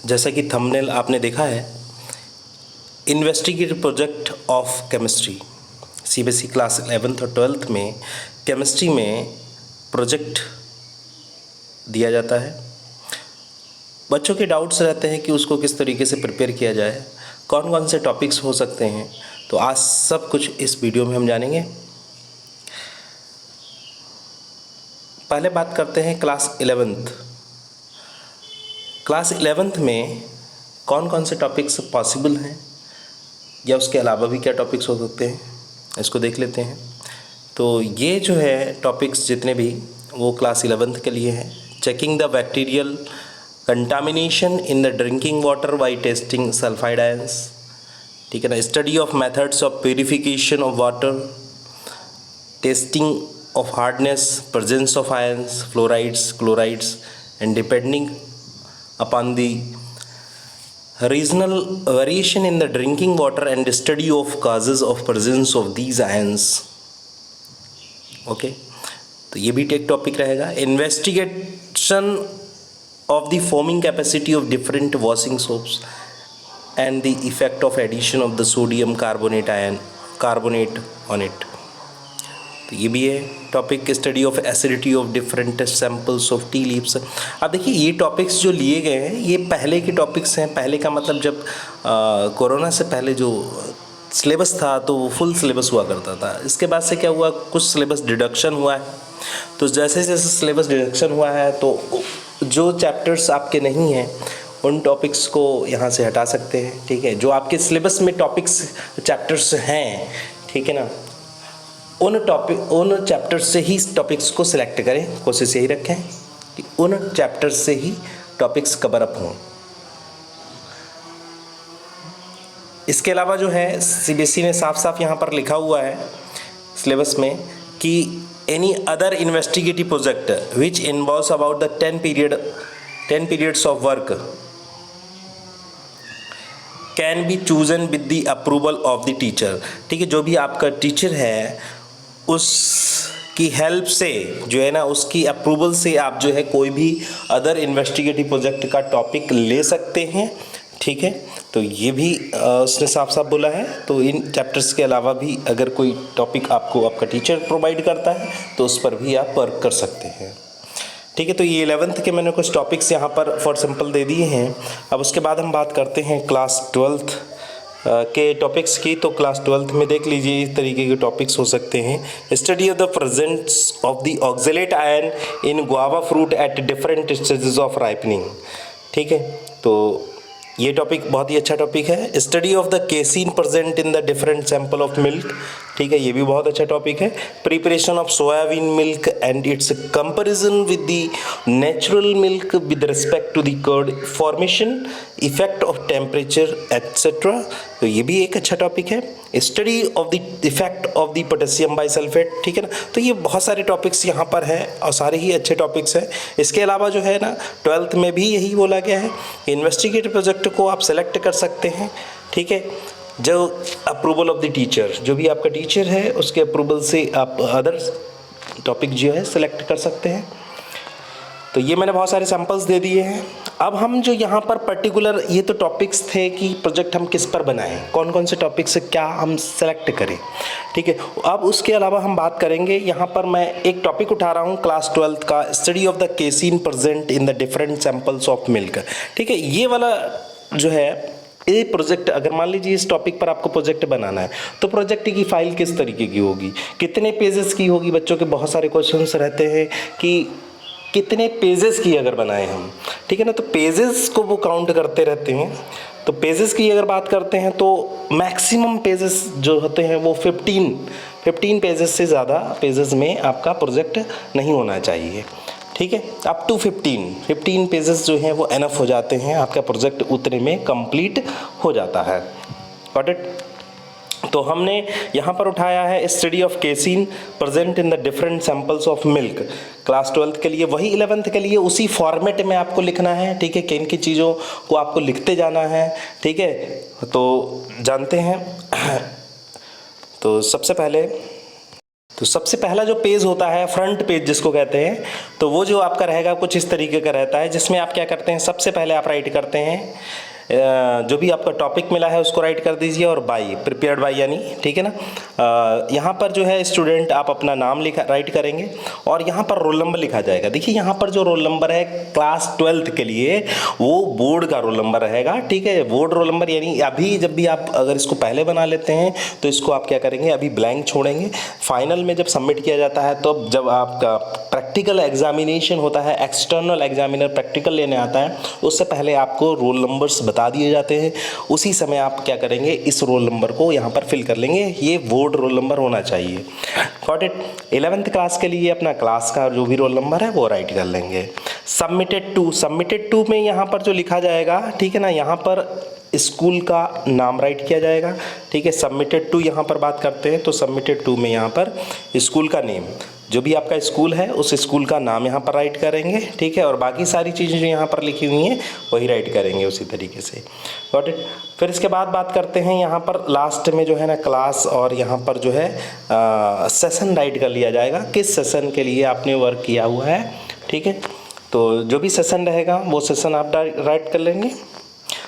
जैसा कि थंबनेल आपने देखा है, investigative project of chemistry. CBSE class 11th और 12th में केमिस्ट्री में प्रोजेक्ट दिया जाता है। बच्चों के डाउट्स रहते हैं कि उसको किस तरीके से प्रिपेयर किया जाए, कौन कौन से टॉपिक्स हो सकते हैं। तो आज सब कुछ इस वीडियो में हम जानेंगे। पहले बात करते हैं क्लास 11th। क्लास 11th में कौन कौन से टॉपिक्स पॉसिबल हैं या उसके अलावा भी क्या टॉपिक्स हो सकते हैं, इसको देख लेते हैं। तो ये जो है टॉपिक्स जितने भी वो क्लास 11th के लिए हैं। Checking the bacterial contamination in the drinking water by testing sulphide ions, ठीक है ना। Study of methods of purification of water, testing of hardness, presence of ions, fluorides, chlorides and depending upon the regional variation in the drinking water and study of causes of presence of these ions। Okay, तो ये भी एक topic रहेगा। Investigation of the foaming capacity of different washing soaps and the effect of addition of the sodium carbonate on it. तो ये भी है topic. Study of acidity of different samples of tea leaves. अब देखिए, ये topics जो लिए गए हैं ये पहले के टॉपिक्स हैं। पहले का मतलब जब कोरोना से पहले जो सिलेबस था तो वो फुल सिलेबस हुआ करता था। इसके बाद से क्या हुआ, कुछ सिलेबस डिडक्शन हुआ है। तो जैसे जैसे सिलेबस डिडक्शन हुआ है तो जो चैप्टर्स आपके नहीं हैं उन टॉपिक्स को यहाँ से हटा सकते हैं, ठीक है। जो आपके सिलेबस में टॉपिक्स चैप्टर्स हैं, ठीक है ना, उन चैप्टर्स से ही टॉपिक्स को सिलेक्ट करें। कोशिश यही रखें कि उन चैप्टर्स से ही टॉपिक्स कवर अप हों। इसके अलावा जो है सीबीएसई ने साफ साफ यहाँ पर लिखा हुआ है सिलेबस में कि any other investigative project which involves about the 10 periods of work can be chosen with the approval of the teacher, ठीक है। जो भी आपका टीचर है उसकी हेल्प से जो है ना, उसकी अप्रूवल से आप जो है कोई भी अदर इन्वेस्टिगेटिव प्रोजेक्ट का टॉपिक ले सकते हैं, ठीक है। तो ये भी उसने साफ साफ बोला है। तो इन चैप्टर्स के अलावा भी अगर कोई टॉपिक आपको आपका टीचर प्रोवाइड करता है तो उस पर भी आप वर्क कर सकते हैं, ठीक है। तो ये 11th के मैंने कुछ टॉपिक्स यहाँ पर फॉर सिंपल दे दिए हैं। अब उसके बाद हम बात करते हैं क्लास 12th के टॉपिक्स की। तो क्लास 12th में देख लीजिए इस तरीके के टॉपिक्स हो सकते हैं। Study of the presence of the oxalate ion in guava fruit at different stages of ripening, ठीक है। तो ये टॉपिक बहुत ही अच्छा टॉपिक है। Study of the casein present in the different sample of milk, ठीक है, ये भी बहुत अच्छा टॉपिक है। Preparation of soyabean milk and its comparison with the natural milk with respect to the curd formation, effect of temperature etcetera. तो ये भी एक अच्छा टॉपिक है। Study of the effect of the potassium bisulphate, ठीक है ना। तो ये बहुत सारे टॉपिक्स यहाँ पर हैं और सारे ही अच्छे टॉपिक्स हैं। इसके अलावा जो है ना 12th में भी यही बोला गया है, इन्वेस्टिगेटिव प्रोजेक्ट को आप सेलेक्ट कर सकते हैं, ठीक है। जो अप्रूवल ऑफ द टीचर, जो भी आपका टीचर है उसके अप्रूवल से आप अदर टॉपिक जो है सेलेक्ट कर सकते हैं। तो ये मैंने बहुत सारे सैम्पल्स दे दिए हैं। अब हम जो यहाँ पर पर्टिकुलर ये तो टॉपिक्स थे कि प्रोजेक्ट हम किस पर बनाएं, कौन कौन से टॉपिक से क्या हम सेलेक्ट करें, ठीक है। अब उसके अलावा हम बात करेंगे, यहाँ पर मैं एक टॉपिक उठा रहा हूँ क्लास 12th का, study of the casein present in the different samples of milk, ठीक है। ये वाला जो है ये प्रोजेक्ट, अगर मान लीजिए इस टॉपिक पर आपको प्रोजेक्ट बनाना है तो प्रोजेक्ट की फाइल किस तरीके की होगी, कितने पेजेस की होगी। बच्चों के बहुत सारे क्वेश्चंस रहते हैं कि कितने पेजेस की अगर बनाए हम, ठीक है ना। तो पेजेस को वो काउंट करते रहते हैं। तो पेजेस की अगर बात करते हैं तो मैक्सिमम पेजेस जो होते हैं वो 15 पेजेस से ज़्यादा पेजेस में आपका प्रोजेक्ट नहीं होना चाहिए, ठीक है। अप टू 15 पेजेस जो हैं वो एनफ हो जाते हैं, आपका प्रोजेक्ट उतने में कंप्लीट हो जाता है। Got it. तो हमने यहाँ पर उठाया है study of casein present in the different samples of milk class 12th के लिए। वही 11th के लिए उसी फॉर्मेट में आपको लिखना है, ठीक है। किन की चीज़ों को आपको लिखते जाना है, ठीक है। तो जानते हैं। तो सबसे पहले तो सबसे पहला जो पेज होता है फ्रंट पेज जिसको कहते हैं, तो वो जो आपका रहेगा कुछ इस तरीके का रहता है, जिसमें आप क्या करते हैं, सबसे पहले आप राइट करते हैं जो भी आपका टॉपिक मिला है उसको राइट कर दीजिए, और बाई प्रिपेयर्ड बाई यानी, ठीक है ना। यहाँ पर जो है स्टूडेंट आप अपना नाम लिखा राइट करेंगे, और यहाँ पर रोल नंबर लिखा जाएगा। देखिए यहाँ पर जो रोल नंबर है क्लास 12th के लिए वो बोर्ड का रोल नंबर रहेगा, ठीक है। बोर्ड रोल नंबर यानी अभी जब भी आप अगर इसको पहले बना लेते हैं तो इसको आप क्या करेंगे, अभी ब्लैंक छोड़ेंगे। फाइनल में जब सबमिट किया जाता है तो जब आपका प्रैक्टिकल एग्जामिनेशन होता है, एक्सटर्नल एग्जामिनर प्रैक्टिकल लेने आता है, उससे पहले आपको रोल नंबर्स बता दिए जाते हैं। उसी समय आप क्या करेंगे, इस रोल नंबर को यहाँ पर फिल कर लेंगे, ये बोर्ड रोल नंबर होना चाहिए। Got it. 11th क्लास के लिए अपना क्लास का जो भी रोल नंबर है वो राइट कर लेंगे। सबमिटेड टू में यहाँ पर जो लिखा जाएगा, ठीक है ना, यहाँ पर स्कूल का नाम राइट किया जाएगा, ठीक है। सबमिटेड टू यहाँ पर बात करते हैं तो सबमिटेड टू में यहाँ पर स्कूल का नेम, जो भी आपका स्कूल है उस स्कूल का नाम यहाँ पर राइट करेंगे, ठीक है। और बाकी सारी चीज़ें जो यहाँ पर लिखी हुई हैं वही राइट करेंगे उसी तरीके से। Got it. फिर इसके बाद बात करते हैं यहाँ पर लास्ट में जो है ना क्लास, और यहाँ पर जो है सेशन राइट कर लिया जाएगा, किस सेशन के लिए आपने वर्क किया हुआ है, ठीक है। तो जो भी सेशन रहेगा वो सेशन आप राइट कर लेंगे।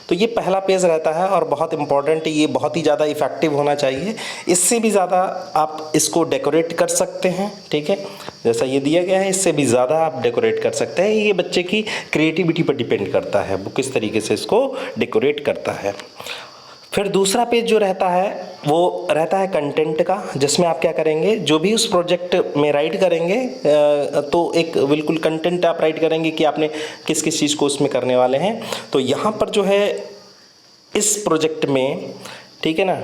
तो ये पहला पेज रहता है और बहुत इंपॉर्टेंट, ये बहुत ही ज़्यादा इफेक्टिव होना चाहिए। इससे भी ज़्यादा आप इसको डेकोरेट कर सकते हैं, ठीक है, जैसा ये दिया गया है, इससे भी ज़्यादा आप डेकोरेट कर सकते हैं। ये बच्चे की क्रिएटिविटी पर डिपेंड करता है वो किस तरीके से इसको डेकोरेट करता है। फिर दूसरा पेज जो रहता है वो रहता है कंटेंट का, जिसमें आप क्या करेंगे, जो भी उस प्रोजेक्ट में राइट करेंगे तो एक बिल्कुल कंटेंट आप राइट करेंगे कि आपने किस किस चीज़ को उसमें करने वाले हैं। तो यहाँ पर जो है इस प्रोजेक्ट में, ठीक है ना,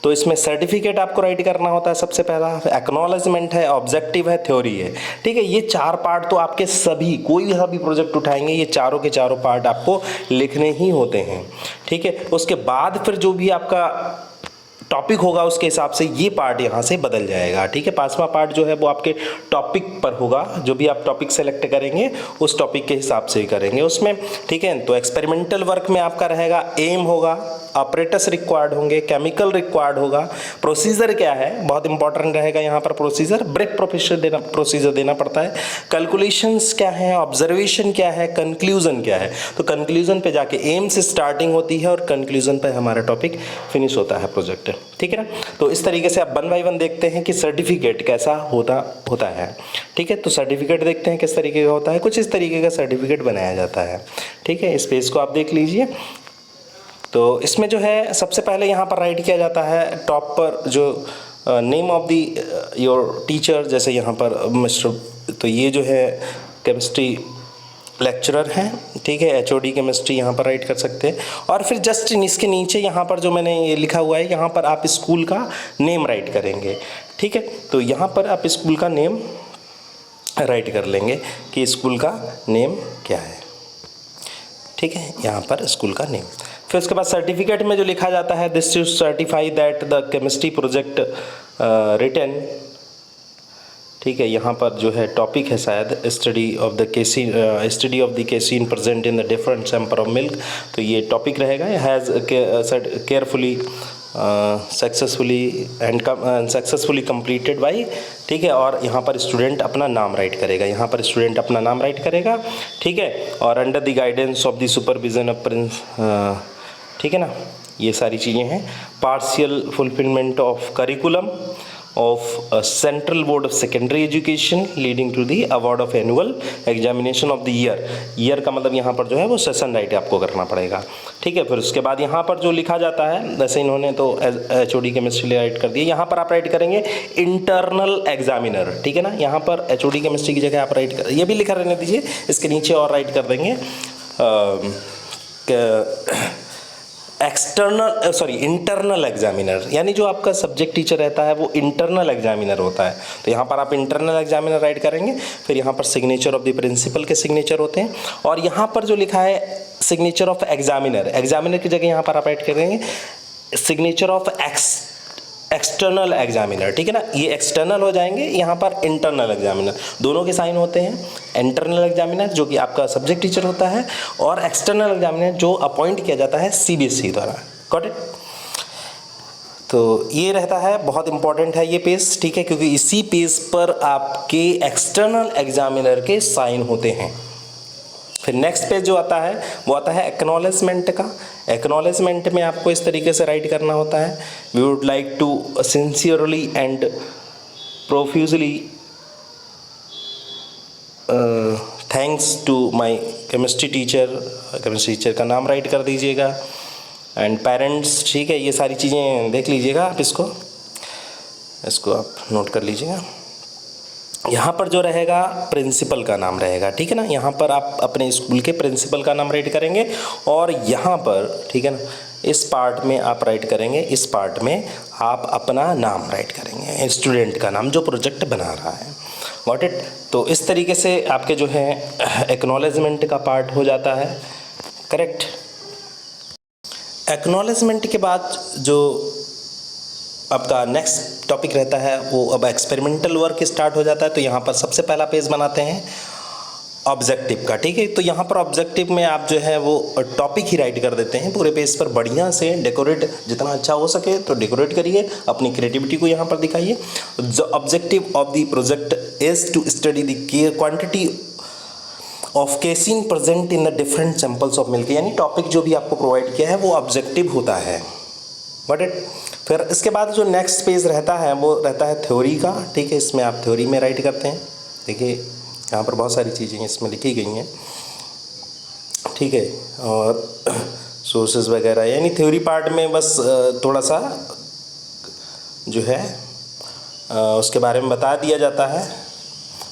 तो इसमें सर्टिफिकेट आपको राइट करना होता है सबसे पहला, एक्नॉलेजमेंट है, ऑब्जेक्टिव है, थ्योरी है, ठीक है। ये 4 पार्ट तो आपके सभी कोई भी प्रोजेक्ट उठाएंगे ये चारों के चारों पार्ट आपको लिखने ही होते हैं, ठीक है। उसके बाद फिर जो भी आपका टॉपिक होगा उसके हिसाब से ये पार्ट यहाँ से बदल जाएगा, ठीक है। 5वां पार्ट जो है वो आपके टॉपिक पर होगा, जो भी आप टॉपिक सेलेक्ट करेंगे उस टॉपिक के हिसाब से ही करेंगे उसमें, ठीक है। तो एक्सपेरिमेंटल वर्क में आपका रहेगा एम होगा, ऑपरेटर्स रिक्वायर्ड होंगे, केमिकल रिक्वायर्ड होगा, प्रोसीजर क्या है बहुत इंपॉर्टेंट रहेगा यहाँ पर, प्रोसीजर ब्रेक प्रोसीजर देना पड़ता है, कैलकुलेशंस क्या है, ऑब्जर्वेशन क्या है, कंक्लूजन क्या है। तो कंक्लूजन पे जाके एम से स्टार्टिंग होती है और कंक्लूजन पे हमारा टॉपिक फिनिश होता है प्रोजेक्ट, ठीक है ना। तो इस तरीके से आप 1 बाय 1 देखते हैं कि सर्टिफिकेट कैसा होता है, ठीक है। तो सर्टिफिकेट देखते हैं किस तरीके का होता है, कुछ इस तरीके का सर्टिफिकेट बनाया जाता है, ठीक है। इस पेज को आप देख लीजिए। तो इसमें जो है सबसे पहले यहाँ पर राइट किया जाता है टॉप पर जो name of the your teacher, जैसे यहाँ पर मिस्टर, तो ये जो है केमिस्ट्री लेक्चरर हैं, ठीक है, HOD केमिस्ट्री यहाँ पर राइट कर सकते हैं। और फिर जस्ट इसके नीचे यहाँ पर जो मैंने ये लिखा हुआ है यहाँ पर आप स्कूल का नेम राइट करेंगे, ठीक है। तो यहाँ पर आप स्कूल का नेम राइट कर लेंगे कि स्कूल का नेम क्या है, ठीक है, यहाँ पर स्कूल का नेम। फिर उसके बाद सर्टिफिकेट में जो लिखा जाता है, this to certify that the chemistry project written, ठीक है। यहाँ पर जो है टॉपिक है शायद study of the casein present in the different sample of milk, तो ये टॉपिक रहेगा। Has carefully successfully completed by, ठीक है। और यहाँ पर स्टूडेंट अपना नाम राइट करेगा, यहाँ पर स्टूडेंट अपना नाम राइट करेगा, ठीक है। और under the guidance of the supervision of Prince, ठीक है ना, ये सारी चीज़ें हैं। Partial fulfilment of curriculum of a Central Board of Secondary Education leading to the award of annual examination of the year का मतलब यहाँ पर जो है वो सेशन राइट आपको करना पड़ेगा, ठीक है। फिर उसके बाद यहाँ पर जो लिखा जाता है, जैसे इन्होंने तो HOD केमिस्ट्री राइट कर दिया, यहाँ पर आप राइट करेंगे इंटरनल एग्जामिनर, ठीक है ना। यहाँ पर HOD केमिस्ट्री की जगह आप राइट कर, ये भी लिखा रहने दीजिए, इसके नीचे और राइट कर देंगे इंटरनल एग्जामिनर, यानी जो आपका सब्जेक्ट टीचर रहता है वो इंटरनल एग्जामिनर होता है। तो यहाँ पर आप इंटरनल एग्जामिनर राइट करेंगे। फिर यहाँ पर सिग्नेचर ऑफ द प्रिंसिपल के सिग्नेचर होते हैं, और यहाँ पर जो लिखा है सिग्नेचर ऑफ एग्जामिनर की जगह यहाँ पर आप राइट करेंगे सिग्नेचर ऑफ एक्सटर्नल एग्जामिनर, ठीक है ना। ये एक्सटर्नल हो जाएंगे, यहाँ पर इंटरनल एग्जामिनर, दोनों के साइन होते हैं। इंटरनल एग्जामिनर जो कि आपका सब्जेक्ट टीचर होता है, और एक्सटर्नल एग्जामिनर जो अपॉइंट किया जाता है CBSE द्वारा। Got it. तो ये रहता है, बहुत इंपॉर्टेंट है ये पेज, ठीक है, क्योंकि इसी पेज पर आपके एक्सटर्नल एग्जामिनर के साइन होते हैं। फिर नेक्स्ट पेज जो आता है वो आता है एक्नॉलेजमेंट का। एक्नॉलेजमेंट में आपको इस तरीके से राइट करना होता है, we would like to sincerely and profusely thanks to my chemistry teacher का नाम राइट कर दीजिएगा, एंड पेरेंट्स, ठीक है, ये सारी चीज़ें देख लीजिएगा आप, इसको आप नोट कर लीजिएगा। यहाँ पर जो रहेगा प्रिंसिपल का नाम रहेगा, ठीक है ना, यहाँ पर आप अपने स्कूल के प्रिंसिपल का नाम राइट करेंगे, और यहाँ पर, ठीक है ना, इस पार्ट में आप राइट करेंगे, इस पार्ट में आप अपना नाम राइट करेंगे, स्टूडेंट का नाम जो प्रोजेक्ट बना रहा है। Got it? तो इस तरीके से आपके जो है एक्नॉलेजमेंट का पार्ट हो जाता है, करेक्ट। एक्नॉलेजमेंट के बाद जो आपका नेक्स्ट टॉपिक रहता है वो अब एक्सपेरिमेंटल वर्क स्टार्ट हो जाता है। तो यहाँ पर सबसे पहला पेज बनाते हैं ऑब्जेक्टिव का, ठीक है। तो यहाँ पर ऑब्जेक्टिव में आप जो है वो टॉपिक ही राइट कर देते हैं पूरे पेज पर, बढ़िया से डेकोरेट, जितना अच्छा हो सके तो डेकोरेट करिए, अपनी क्रिएटिविटी को यहाँ पर दिखाइए। The objective of the project is to study the quantity of casein present in the different samples of milk, यानी टॉपिक जो भी आपको प्रोवाइड किया है वो ऑब्जेक्टिव होता है। बट फिर इसके बाद जो नेक्स्ट पेज रहता है वो रहता है थ्योरी का, ठीक है। इसमें आप थ्योरी में राइट करते हैं, देखिए यहाँ पर बहुत सारी चीज़ें इसमें लिखी गई हैं, ठीक है, और सोर्सेज वगैरह, यानी थ्योरी पार्ट में बस थोड़ा सा जो है उसके बारे में बता दिया जाता है,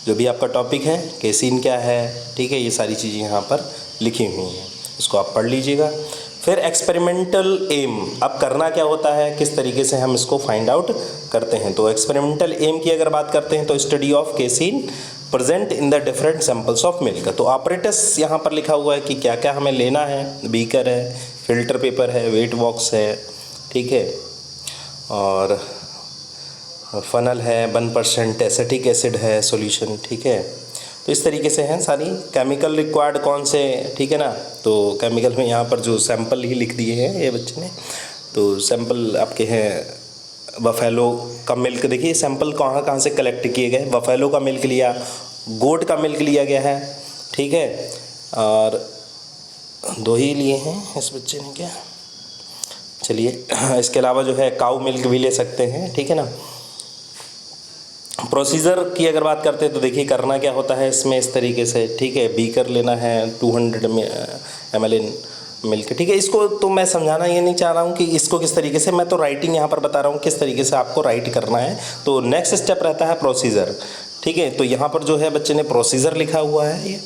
जो भी आपका टॉपिक है, केसिन क्या है, ठीक है, ये सारी चीज़ें यहाँ पर लिखी हुई हैं, इसको आप पढ़ लीजिएगा। फिर एक्सपेरिमेंटल एम, अब करना क्या होता है, किस तरीके से हम इसको फाइंड आउट करते हैं। तो एक्सपेरिमेंटल एम की अगर बात करते हैं तो study of casein present in the different samples of milk. तो ऑपरेटस यहाँ पर लिखा हुआ है कि क्या क्या हमें लेना है, बीकर है, फिल्टर पेपर है, वेट बॉक्स है, ठीक है, और फनल है, 1% एसिटिक एसिड है सॉल्यूशन, ठीक है। तो इस तरीके से हैं सारी। केमिकल रिक्वायर्ड कौन से, ठीक है ना, तो केमिकल में यहाँ पर जो सैंपल ही लिख दिए हैं ये बच्चे ने। तो सैंपल आपके हैं बफेलो का मिल्क, देखिए सैंपल कहाँ से कलेक्ट किए गए, बफेलो का मिल्क लिया, गोट का मिल्क लिया गया है, ठीक है, और 2 ही लिए हैं इस बच्चे ने, क्या, चलिए इसके अलावा जो है काऊ मिल्क भी ले सकते हैं, ठीक है ना। प्रोसीजर की अगर बात करते हैं तो देखिए करना क्या होता है इसमें इस तरीके से, ठीक है, बीकर लेना है 200 ml मिल्क, ठीक है। इसको तो मैं समझाना ये नहीं चाह रहा हूँ कि इसको किस तरीके से, मैं तो राइटिंग यहाँ पर बता रहा हूँ किस तरीके से आपको राइट करना है। तो नेक्स्ट स्टेप रहता है प्रोसीजर, ठीक है। तो यहाँ पर जो है बच्चे ने प्रोसीजर लिखा हुआ है ये,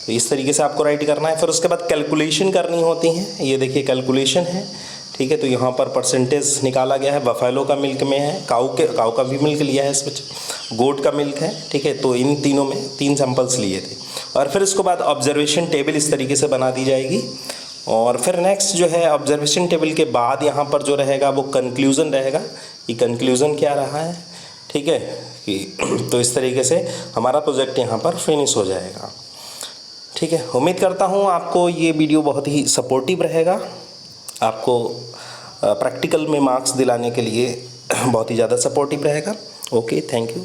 तो इस तरीके से आपको राइट करना है। फिर उसके बाद कैलकुलेशन करनी होती है, ये देखिए कैलकुलेशन है, ठीक है। तो यहाँ पर परसेंटेज निकाला गया है, बफेलो का मिल्क में है, काऊ का भी मिल्क लिया है इस बच्चे, गोट का मिल्क है, ठीक है। तो इन तीनों में 3 सैंपल्स लिए थे। और फिर इसके बाद ऑब्जर्वेशन टेबल इस तरीके से बना दी जाएगी। और फिर नेक्स्ट जो है ऑब्जर्वेशन टेबल के बाद यहाँ पर जो रहेगा वो कंक्लूज़न रहेगा, कि कंक्लूज़न क्या रहा है, ठीक है, कि तो इस तरीके से हमारा प्रोजेक्ट यहाँ पर फिनिश हो जाएगा, ठीक है। उम्मीद करता हूँ आपको ये वीडियो बहुत ही सपोर्टिव रहेगा, आपको प्रैक्टिकल में मार्क्स दिलाने के लिए बहुत ही ज़्यादा सपोर्टिव रहेगा। Okay, thank you.